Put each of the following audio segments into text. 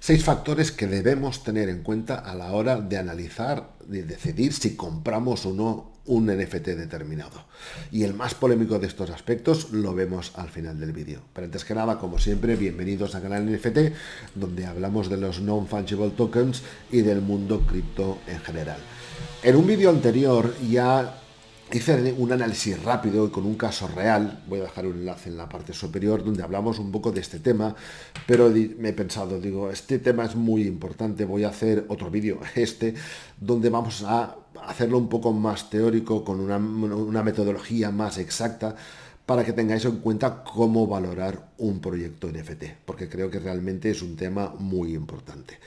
6 factores que debemos tener en cuenta a la hora de analizar, de decidir si compramos o no un NFT determinado. Y el más polémico de estos aspectos lo vemos al final del vídeo. Pero antes que nada, como siempre, bienvenidos a Canal NFT, donde hablamos de los non-fungible tokens y del mundo cripto en general. En un vídeo anterior ya hice un análisis rápido y con un caso real, voy a dejar un enlace en la parte superior, donde hablamos un poco de este tema, pero me he pensado, digo, este tema es muy importante, voy a hacer otro vídeo, donde vamos a hacerlo un poco más teórico, con una metodología más exacta, para que tengáis en cuenta cómo valorar un proyecto NFT, porque creo que realmente es un tema muy importante.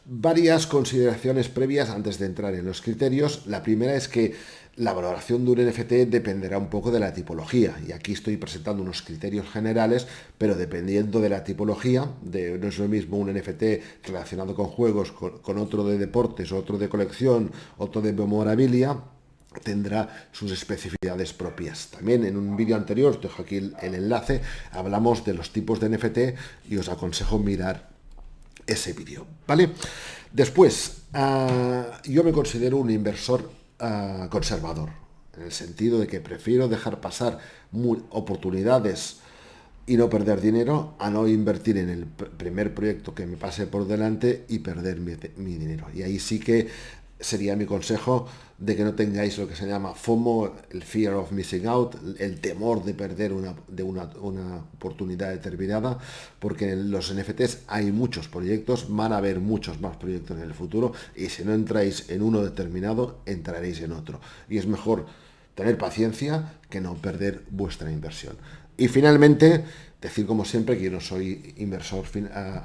Varias consideraciones previas antes de entrar en los criterios. La primera es que la valoración de un NFT dependerá un poco de la tipología, y aquí estoy presentando unos criterios generales, pero dependiendo de la tipología, no es lo mismo un NFT relacionado con juegos, con otro de deportes, otro de colección, otro de memorabilia, tendrá sus especificidades propias. También en un vídeo anterior, dejo aquí el enlace, hablamos de los tipos de NFT y os aconsejo mirar ese vídeo, ¿vale? Después, yo me considero un inversor conservador, en el sentido de que prefiero dejar pasar oportunidades y no perder dinero a no invertir en el primer proyecto que me pase por delante y perder mi dinero. Y ahí sí que sería mi consejo de que no tengáis lo que se llama FOMO, el fear of missing out, el temor de perder una oportunidad determinada, porque en los NFTs hay muchos proyectos, van a haber muchos más proyectos en el futuro, y si no entráis en uno determinado, entraréis en otro. Y es mejor tener paciencia que no perder vuestra inversión. Y finalmente, decir como siempre que yo no soy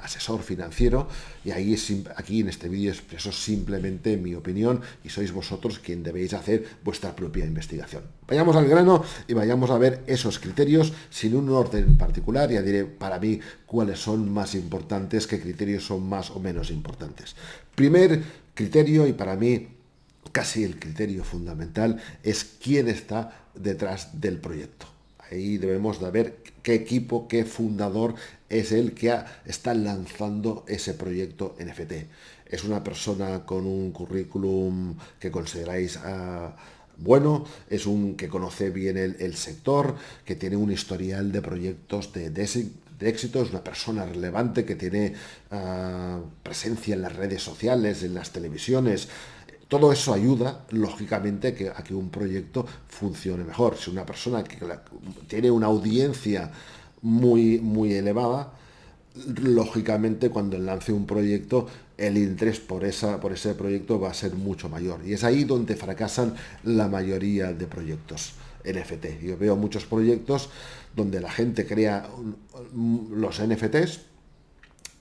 asesor financiero, y aquí en este vídeo expreso simplemente mi opinión y sois vosotros quien debéis hacer vuestra propia investigación. Vayamos al grano y vayamos a ver esos criterios sin un orden en particular. Ya diré para mí cuáles son más importantes, qué criterios son más o menos importantes. Primer criterio, y para mí casi el criterio fundamental, es quién está detrás del proyecto. Ahí debemos de ver qué equipo, qué fundador es el que está lanzando ese proyecto NFT. ¿Es una persona con un currículum que consideráis bueno? ¿Es un que conoce bien el sector, que tiene un historial de proyectos de éxito? ¿Es una persona relevante que tiene presencia en las redes sociales, en las televisiones? Todo eso ayuda, lógicamente, a que un proyecto funcione mejor. Si una persona que tiene una audiencia muy elevada, lógicamente cuando lance un proyecto, el interés por ese proyecto va a ser mucho mayor. Y es ahí donde fracasan la mayoría de proyectos NFT. Yo veo muchos proyectos donde la gente crea los NFTs,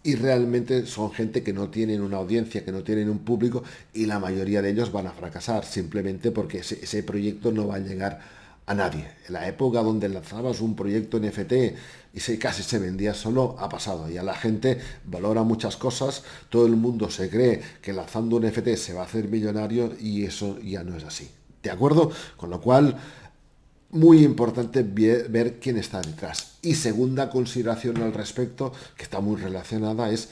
y realmente son gente que no tienen una audiencia, que no tienen un público, y la mayoría de ellos van a fracasar simplemente porque ese proyecto no va a llegar a nadie. En la época donde lanzabas un proyecto NFT y casi se vendía solo, ha pasado. Ya la gente valora muchas cosas, todo el mundo se cree que lanzando un NFT se va a hacer millonario, y eso ya no es así. ¿De acuerdo? Con lo cual, muy importante ver quién está detrás. Y segunda consideración al respecto, que está muy relacionada, es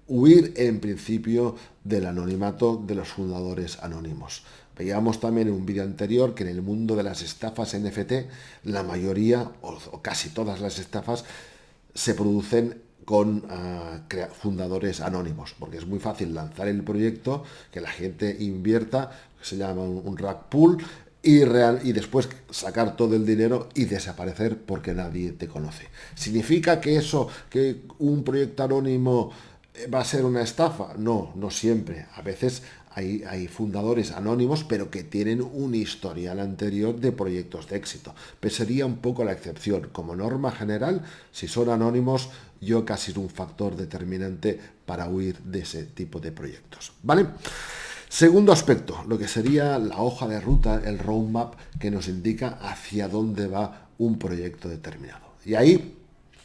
huir en principio del anonimato de los fundadores anónimos. Veíamos también en un vídeo anterior que en el mundo de las estafas NFT, la mayoría o casi todas las estafas se producen con fundadores anónimos, porque es muy fácil lanzar el proyecto, que la gente invierta, se llama un rug pull, y después sacar todo el dinero y desaparecer porque nadie te conoce. ¿Significa que que un proyecto anónimo va a ser una estafa? No, no siempre. A veces hay fundadores anónimos, pero que tienen un historial anterior de proyectos de éxito. Pero sería un poco la excepción. Como norma general, si son anónimos, yo casi es un factor determinante para huir de ese tipo de proyectos. ¿Vale? Segundo aspecto, lo que sería la hoja de ruta, el roadmap, que nos indica hacia dónde va un proyecto determinado. Y ahí,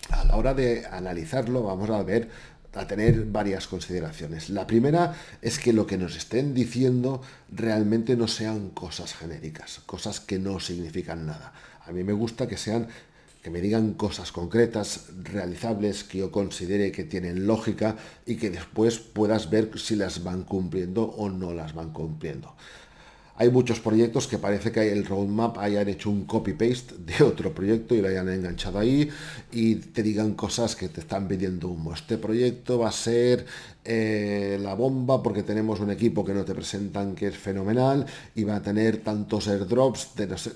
a la hora de analizarlo, vamos a tener varias consideraciones. La primera es que lo que nos estén diciendo realmente no sean cosas genéricas, cosas que no significan nada. A mí me gusta que sean que me digan cosas concretas, realizables, que yo considere que tienen lógica y que después puedas ver si las van cumpliendo o no las van cumpliendo. Hay muchos proyectos que parece que el roadmap hayan hecho un copy-paste de otro proyecto y lo hayan enganchado ahí y te digan cosas que te están vendiendo humo. Este proyecto va a ser la bomba porque tenemos un equipo que no te presentan que es fenomenal y va a tener tantos airdrops de no sé,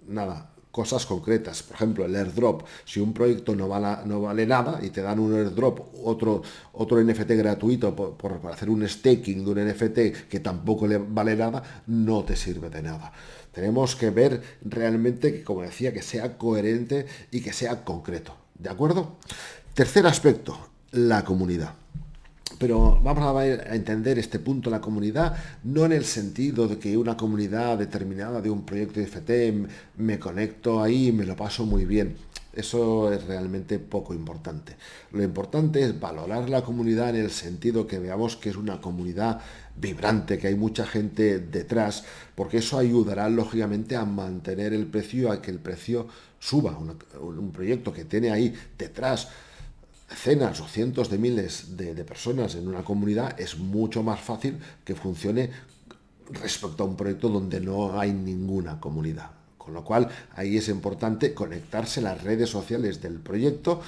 nada. Cosas concretas, por ejemplo, el airdrop. Si un proyecto no vale nada y te dan un airdrop, otro NFT gratuito por hacer un staking de un NFT que tampoco le vale nada, no te sirve de nada. Tenemos que ver realmente que, como decía, que sea coherente y que sea concreto. ¿De acuerdo? Tercer aspecto, la comunidad. Pero vamos a entender este punto de la comunidad, no en el sentido de que una comunidad determinada de un proyecto de NFT me conecto ahí y me lo paso muy bien. Eso es realmente poco importante. Lo importante es valorar la comunidad en el sentido que veamos que es una comunidad vibrante, que hay mucha gente detrás, porque eso ayudará lógicamente a mantener el precio, a que el precio suba. Un proyecto que tiene ahí detrás decenas o cientos de miles de personas en una comunidad, es mucho más fácil que funcione respecto a un proyecto donde no hay ninguna comunidad. Con lo cual, ahí es importante conectarse a las redes sociales del proyecto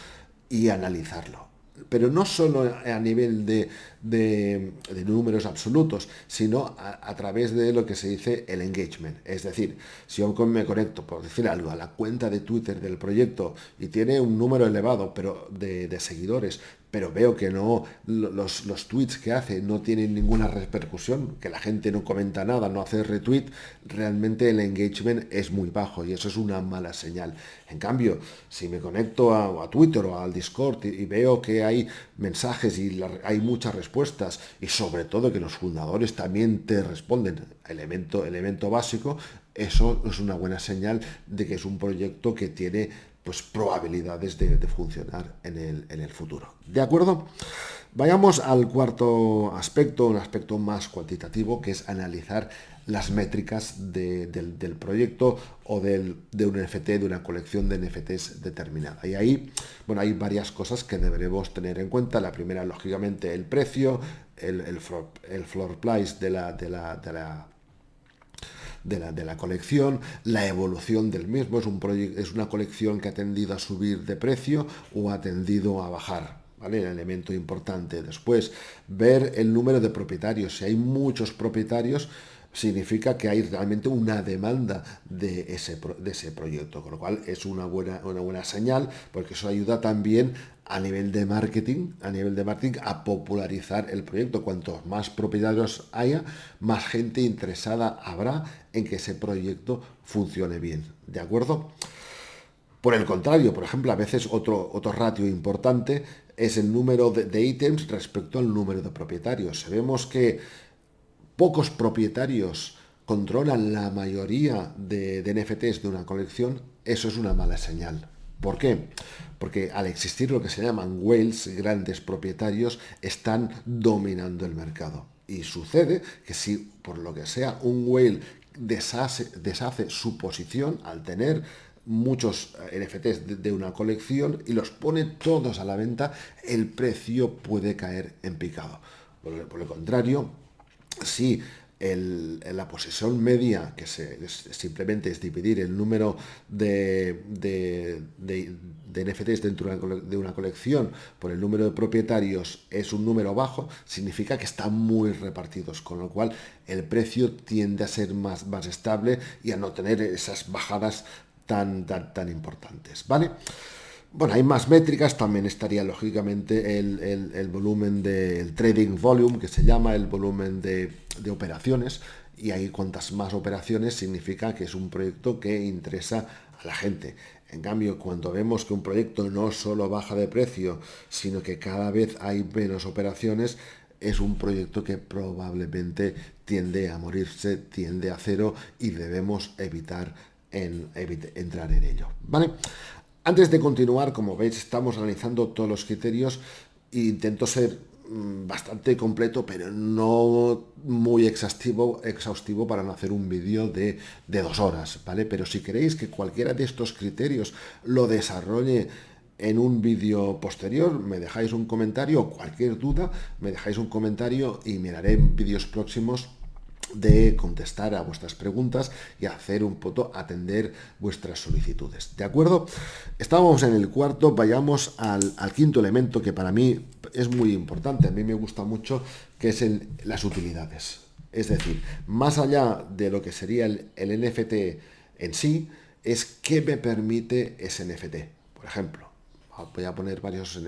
y analizarlo. Pero no solo a nivel de números absolutos, sino a través de lo que se dice el engagement. Es decir, si yo me conecto, por decir algo, a la cuenta de Twitter del proyecto y tiene un número elevado de seguidores, pero veo que no los tweets que hace no tienen ninguna repercusión, que la gente no comenta nada, no hace retweet, realmente el engagement es muy bajo y eso es una mala señal. En cambio, si me conecto a Twitter o al Discord y veo que hay mensajes y hay muchas respuestas y sobre todo que los fundadores también te responden, elemento básico, eso es una buena señal de que es un proyecto que tiene pues probabilidades de funcionar en el futuro. ¿De acuerdo? Vayamos al cuarto aspecto, un aspecto más cuantitativo, que es analizar las métricas del proyecto o de un NFT, de una colección de NFTs determinada. Y ahí, bueno, hay varias cosas que deberemos tener en cuenta. La primera, lógicamente, el precio, el floor price de la colección, la evolución del mismo, es una colección que ha tendido a subir de precio o ha tendido a bajar, ¿vale? El elemento importante. Después, ver el número de propietarios. Si hay muchos propietarios, significa que hay realmente una demanda de ese proyecto, con lo cual es una buena señal, porque eso ayuda también a nivel de marketing, a popularizar el proyecto. Cuantos más propietarios haya, más gente interesada habrá en que ese proyecto funcione bien. ¿De acuerdo? Por el contrario, por ejemplo, a veces otro ratio importante es el número de ítems respecto al número de propietarios. Sabemos que pocos propietarios controlan la mayoría de NFTs de una colección, eso es una mala señal. ¿Por qué? Porque al existir lo que se llaman whales, grandes propietarios, están dominando el mercado. Y sucede que si por lo que sea un whale deshace su posición al tener muchos NFTs de una colección y los pone todos a la venta, el precio puede caer en picado. Por el contrario, si la posesión media, que simplemente es dividir el número de NFTs dentro de una colección por el número de propietarios, es un número bajo, significa que están muy repartidos, con lo cual el precio tiende a ser más estable y a no tener esas bajadas tan importantes, ¿vale? Bueno, hay más métricas, también estaría lógicamente el volumen del trading volume, que se llama el volumen de operaciones, y ahí cuantas más operaciones significa que es un proyecto que interesa a la gente. En cambio, cuando vemos que un proyecto no solo baja de precio, sino que cada vez hay menos operaciones, es un proyecto que probablemente tiende a morirse, tiende a cero y debemos evitar entrar en ello, ¿vale? Antes de continuar, como veis, estamos analizando todos los criterios e intento ser bastante completo, pero no muy exhaustivo para no hacer un vídeo de 2 horas, ¿vale? Pero si queréis que cualquiera de estos criterios lo desarrolle en un vídeo posterior, me dejáis un comentario, o cualquier duda, me dejáis un comentario y miraré en vídeos próximos de contestar a vuestras preguntas y hacer un poco, atender vuestras solicitudes. ¿De acuerdo? Estábamos en el cuarto, vayamos al quinto elemento que para mí es muy importante, a mí me gusta mucho, que es las utilidades. Es decir, más allá de lo que sería el NFT en sí, es qué me permite ese NFT. Por ejemplo, voy a poner varios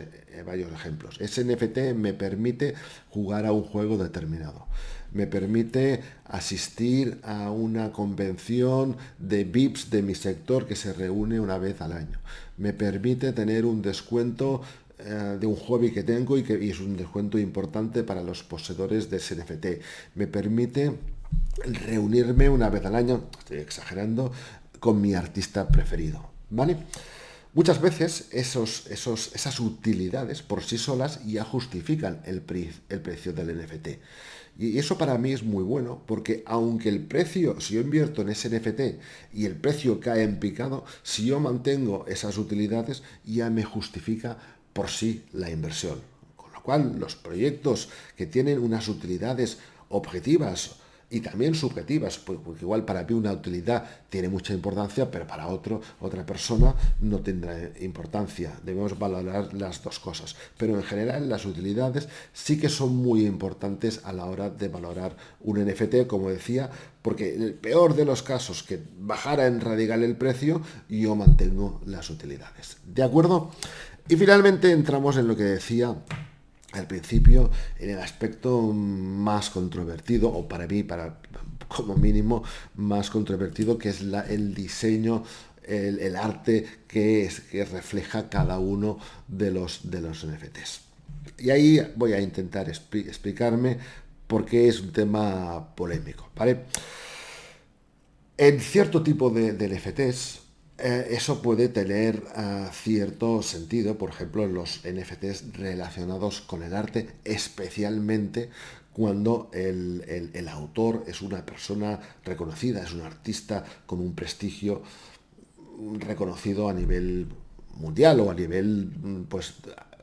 ejemplos. Ese NFT me permite jugar a un juego determinado. Me permite asistir a una convención de VIPs de mi sector que se reúne una vez al año. Me permite tener un descuento de un hobby que tengo y es un descuento importante para los poseedores de ese NFT. Me permite reunirme una vez al año, estoy exagerando, con mi artista preferido. ¿Vale? Muchas veces esas utilidades por sí solas ya justifican el precio del NFT. Y eso para mí es muy bueno, porque aunque el precio, si yo invierto en ese NFT y el precio cae en picado, si yo mantengo esas utilidades, ya me justifica por sí la inversión. Con lo cual, los proyectos que tienen unas utilidades objetivas y también subjetivas, porque igual para mí una utilidad tiene mucha importancia, pero para otra persona no tendrá importancia. Debemos valorar las dos cosas. Pero en general las utilidades sí que son muy importantes a la hora de valorar un NFT, como decía, porque en el peor de los casos que bajara en radical el precio, yo mantengo las utilidades. ¿De acuerdo? Y finalmente entramos en lo que decía al principio, en el aspecto más controvertido, o para mí, como mínimo, más controvertido, que es el diseño, el arte que refleja cada uno de los NFTs. Y ahí voy a intentar explicarme por qué es un tema polémico, ¿vale? En cierto tipo de NFTs, eso puede tener cierto sentido, por ejemplo, en los NFTs relacionados con el arte, especialmente cuando el autor es una persona reconocida, es un artista con un prestigio reconocido a nivel mundial o a nivel pues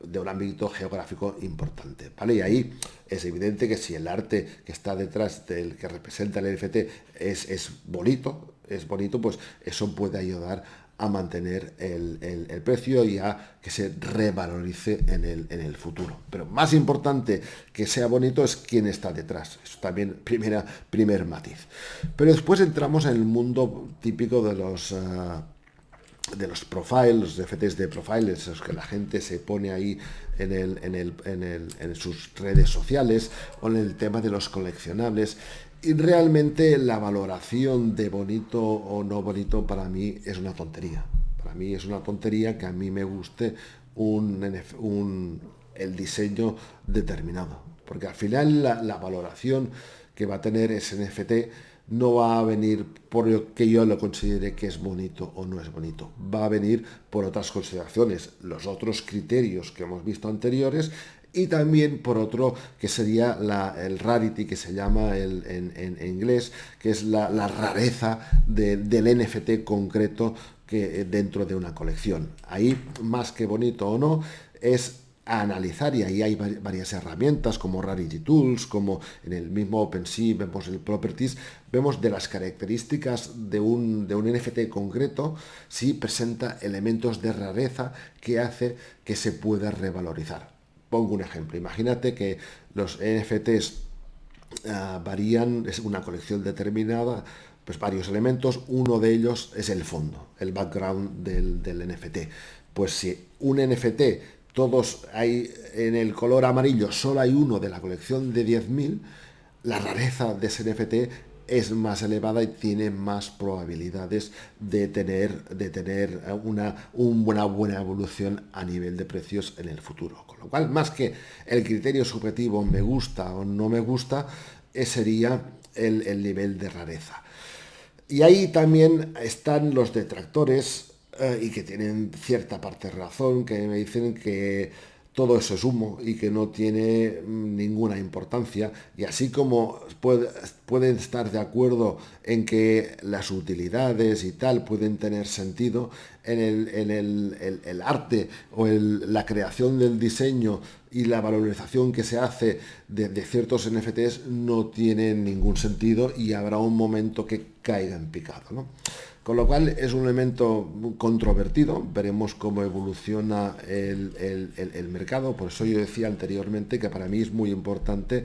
de un ámbito geográfico importante, ¿vale? Y ahí es evidente que si el arte que está detrás del que representa el NFT es bonito, pues eso puede ayudar a mantener el precio y a que se revalorice en el futuro. Pero más importante que sea bonito es quién está detrás. Eso también, primer matiz. Pero después entramos en el mundo típico de los profiles, los NFTs de profiles, los que la gente se pone ahí en sus redes sociales, o en el tema de los coleccionables. Y realmente la valoración de bonito o no bonito para mí es una tontería. Para mí es una tontería que a mí me guste el diseño determinado. Porque al final la valoración que va a tener ese NFT no va a venir por lo que yo lo considere que es bonito o no es bonito. Va a venir por otras consideraciones, los otros criterios que hemos visto anteriores, y también por otro que sería el rarity, que se llama en inglés, que es la rareza del NFT concreto que dentro de una colección. Ahí, más que bonito o no, es a analizar, y ahí hay varias herramientas como Rarity Tools, como en el mismo OpenSea vemos el Properties, vemos de las características de un NFT concreto si presenta elementos de rareza que hace que se pueda revalorizar. Pongo un ejemplo, imagínate que los NFTs varían, es una colección determinada, pues varios elementos, uno de ellos es el fondo, el background del NFT. Pues si un NFT todos hay en el color amarillo, solo hay uno de la colección de 10.000, la rareza de ese NFT es más elevada y tiene más probabilidades de tener una buena evolución a nivel de precios en el futuro. Con lo cual, más que el criterio subjetivo me gusta o no me gusta, sería el nivel de rareza. Y ahí también están los detractores, y que tienen cierta parte de razón, que me dicen que todo eso es humo y que no tiene ninguna importancia. Y así como pueden estar de acuerdo en que las utilidades y tal pueden tener sentido, en el arte o la creación del diseño y la valorización que se hace de ciertos NFTs no tienen ningún sentido, y habrá un momento que caiga en picado, ¿no? Con lo cual es un elemento controvertido, veremos cómo evoluciona el mercado. Por eso yo decía anteriormente que para mí es muy importante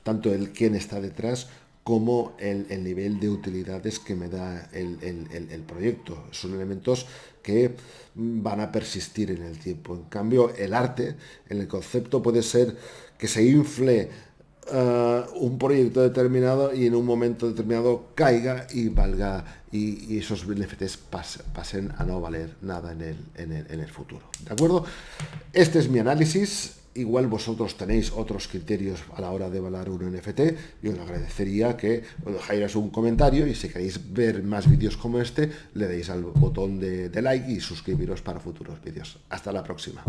tanto el quién está detrás como el nivel de utilidades que me da el proyecto. Son elementos que van a persistir en el tiempo. En cambio, el arte, en el concepto, puede ser que se infle un proyecto determinado y en un momento determinado caiga y valga, y esos NFTs pasen a no valer nada en el futuro. ¿De acuerdo? Este es mi análisis. Igual vosotros tenéis otros criterios a la hora de valorar un NFT. Yo os agradecería que os dejáis un comentario, y si queréis ver más vídeos como este, le deis al botón de like y suscribiros para futuros vídeos. Hasta la próxima.